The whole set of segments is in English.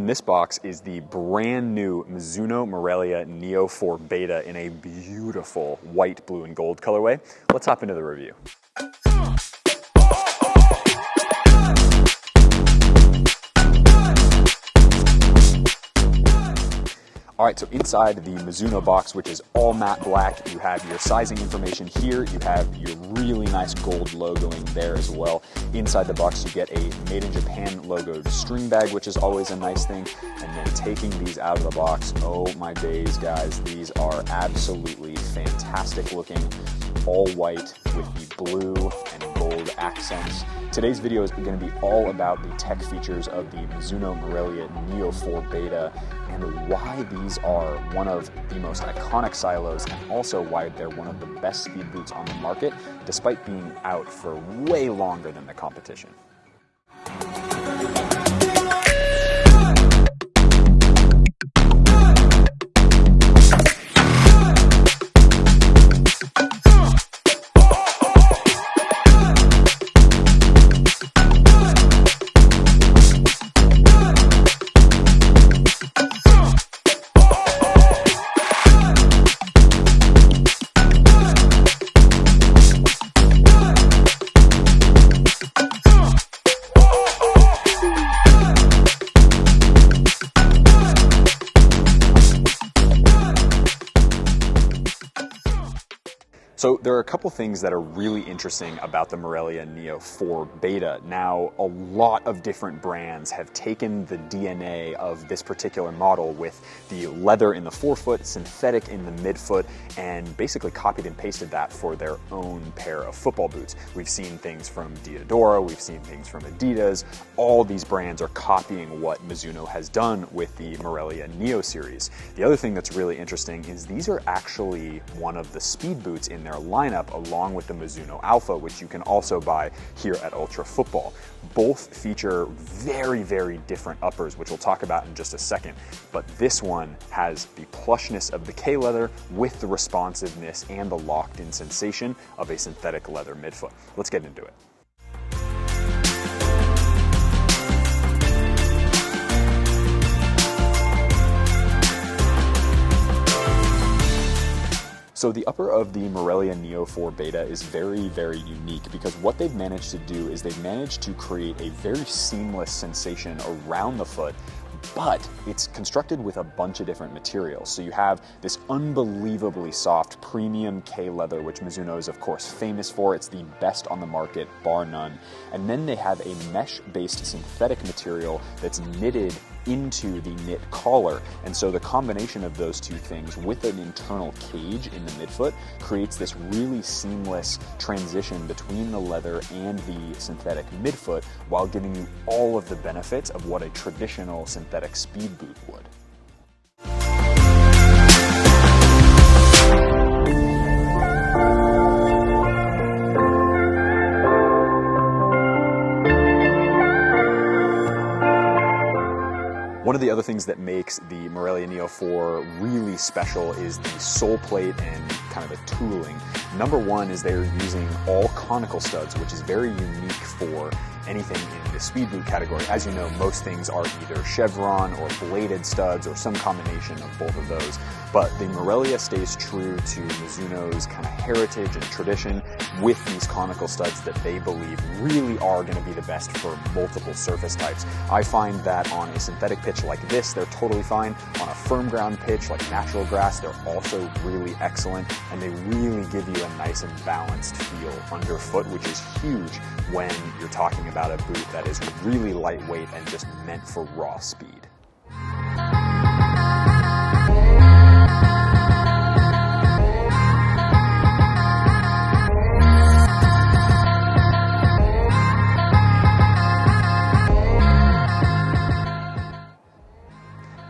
in this box is the brand new Mizuno Morelia Neo IV Beta in a beautiful white, blue, and gold colorway. Let's hop into the review. All right, so inside the Mizuno box, which is all matte black, you have your sizing information here. You have your really nice gold logoing there as well. Inside the box, you get a Made in Japan logoed string bag, which is always a nice thing. And then taking these out of the box, oh my days, guys, these are absolutely fantastic looking, all white with the blue and gold accents. Today's video is going to be all about the tech features of the Mizuno Morelia Neo IV Beta and why these are one of the most iconic silos and also why they're one of the best speed boots on the market, despite being out for way longer than the competition. So there are a couple things that are really interesting about the Morelia Neo IV Beta. Now, a lot of different brands have taken the DNA of this particular model with the leather in the forefoot, synthetic in the midfoot, and basically copied and pasted that for their own pair of football boots. We've seen things from Diadora, we've seen things from Adidas. All these brands are copying what Mizuno has done with the Morelia Neo series. The other thing that's really interesting is these are actually one of the speed boots in their lineup along with the Mizuno Alpha, which you can also buy here at Ultra Football. Both feature very, very different uppers, which we'll talk about in just a second. But this one has the plushness of the K leather with the responsiveness and the locked-in sensation of a synthetic leather midfoot. Let's get into it. So the upper of the Morelia Neo IV Beta is very, very unique because what they've managed to do is they've managed to create a very seamless sensation around the foot, but it's constructed with a bunch of different materials. So you have this unbelievably soft premium K leather, which Mizuno is of course famous for. It's the best on the market, bar none. And then they have a mesh-based synthetic material that's knitted into the knit collar. And so the combination of those two things with an internal cage in the midfoot creates this really seamless transition between the leather and the synthetic midfoot while giving you all of the benefits of what a traditional synthetic speed boot would. One of the other things that makes the Morelia Neo IV really special is the sole plate and kind of the tooling. Number one is they're using all conical studs, which is very unique for anything in the speed boot category. As you know, most things are either chevron or bladed studs or some combination of both of those. But the Morelia stays true to Mizuno's kind of heritage and tradition with these conical studs that they believe really are going to be the best for multiple surface types. I find that on a synthetic pitch like this, they're totally fine. On a firm ground pitch like natural grass, they're also really excellent, and they really give you a nice and balanced feel underfoot, which is huge when you're talking about a boot that is really lightweight and just meant for raw speed.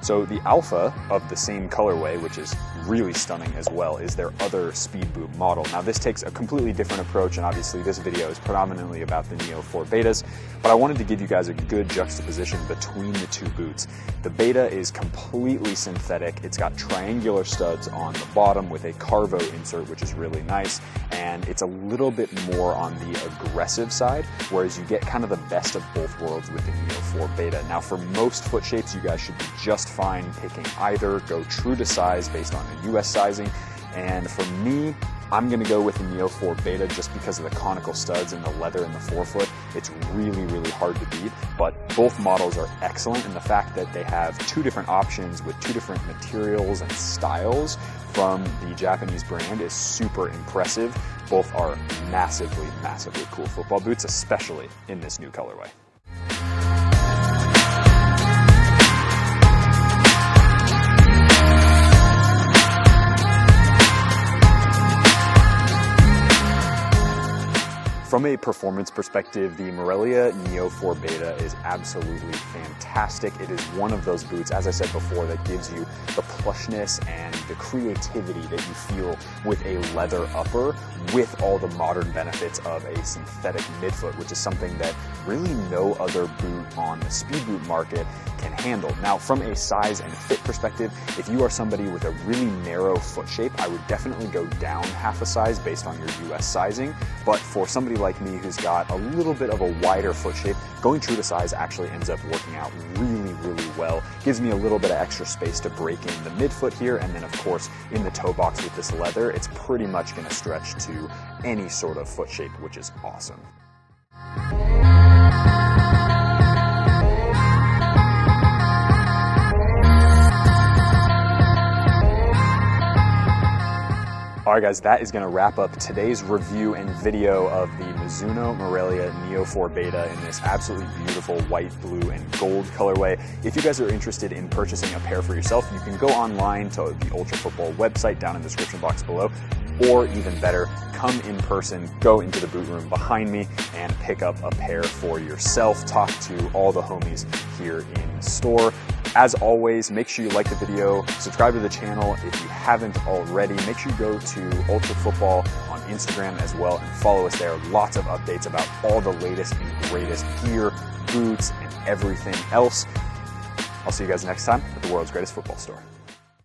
So the Alpha of the same colorway, which is really stunning as well is their other speed boot model. Now this takes a completely different approach, and obviously this video is predominantly about the Neo 4 Betas, but I wanted to give you guys a good juxtaposition between the two boots. The Beta is completely synthetic. It's got triangular studs on the bottom with a Carvo insert, which is really nice, and it's a little bit more on the aggressive side, whereas you get kind of the best of both worlds with the Neo 4 Beta. Now for most foot shapes, you guys should be just fine picking either. Go true to size based on the US sizing, and for me, I'm going to go with the Neo 4 Beta just because of the conical studs and the leather in the forefoot. It's really hard to beat, but both models are excellent, and the fact that they have two different options with two different materials and styles from the Japanese brand is super impressive. Both are massively cool football boots, especially in this new colorway. From a performance perspective, the Morelia Neo 4 Beta is absolutely fantastic. It is one of those boots, as I said before, that gives you the plushness and the creativity that you feel with a leather upper with all the modern benefits of a synthetic midfoot, which is something that really no other boot on the speed boot market can handle. Now, from a size and fit perspective, if you are somebody with a really narrow foot shape, I would definitely go down half a size based on your US sizing. But for somebody like me who's got a little bit of a wider foot shape, going true to size actually ends up working out really well. Gives me a little bit of extra space to break in the midfoot here, and then of course in the toe box with this leather, it's pretty much going to stretch to any sort of foot shape, which is awesome. Alright guys, that is going to wrap up today's review and video of the Mizuno Morelia Neo 4 Beta in this absolutely beautiful white, blue, and gold colorway. If you guys are interested in purchasing a pair for yourself, you can go online to the Ultra Football website down in the description box below, or even better, come in person, go into the boot room behind me and pick up a pair for yourself. Talk to all the homies here in the store. As always, make sure you like the video, subscribe to the channel if you haven't already. Make sure you go to Ultra Football on Instagram as well and follow us there. Lots of updates about all the latest and greatest gear, boots, and everything else. I'll see you guys next time at the world's greatest football store.